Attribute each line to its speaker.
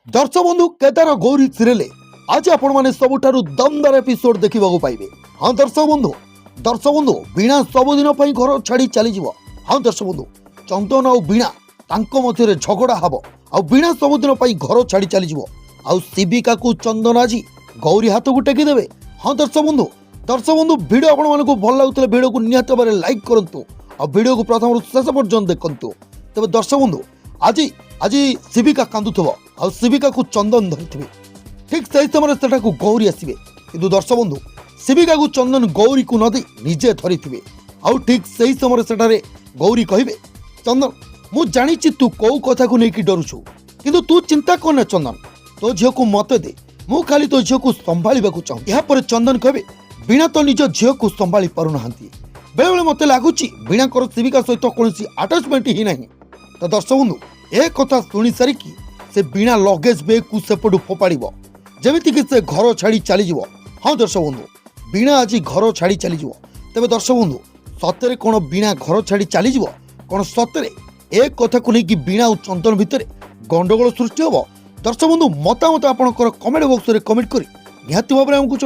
Speaker 1: दर्शक बंधु केदार गौरी सीरियल आज आपण माने सबुठारु दमदार एपिसोड देखा पाइबे। हाँ दर्शक बंधु वीणा सबुदिन घर छाड़ी चली जीव। हाँ दर्शक बंधु चंदन और वीणा तांको मध्य झगड़ा हब आ वीणा सबुदिन घर छाड़ी चली जीव आ शिविका को चंदन आज गौरी हाथ को टेकी देवे। हाँ दर्शक बंधु वीडियो आपण मानकु भल लागुतले वीडियो को निहात भाबरे लाइक करंतु आ वीडियो को प्रथम शेष पर्यंत देखंतु। तबे दर्शक बंधु आज आज शिविका कांदुथबो आ शिविका को चंदन धरिथिबे। ठीक सही समय सेटा को गौरी आसबे किंतु दर्शक बंधु शिविका को चंदन गौरी को नदी निजे धरिथिबे। आ ठीक सही समय सेटारे गौरी कहिबे चंदन मु जानिछि तू को कथा को नेकी डरुछु किंतु तू चिंता करना चंदन तो झियो को मते दे मु खाली तो झियो को संभाळिबा को चाहूँ। या पर चंदन कहबे वीणा तो निज झियो को संभाळि पारु नाहंती बेले बेले मते लागुछि वीणा कर शिविका सहित कोनसी अटैचमेंट ही नहीं। तो दर्शक बंधु ए कथा सुनी सारिकी से वीणा लगेज बेग को सेपटू फोपाड़िबो जेमिति कि से घर छाड़ी चली जीवो। हाँ दर्शक बंधु वीणा आज घर छाड़ी चली जीवो। तेबे दर्शक बंधु सतरे कोन वीणा घर छाड़ी चली जीवो कोन सतरे ए कथा को नहीं कि वीणा और चंदन भितर गंडगोल सृष्टि होबो। दर्शक बंधु मतामत आपनकर कमेंट बॉक्स रे कमेंट करी निहाती भाबरे हमकु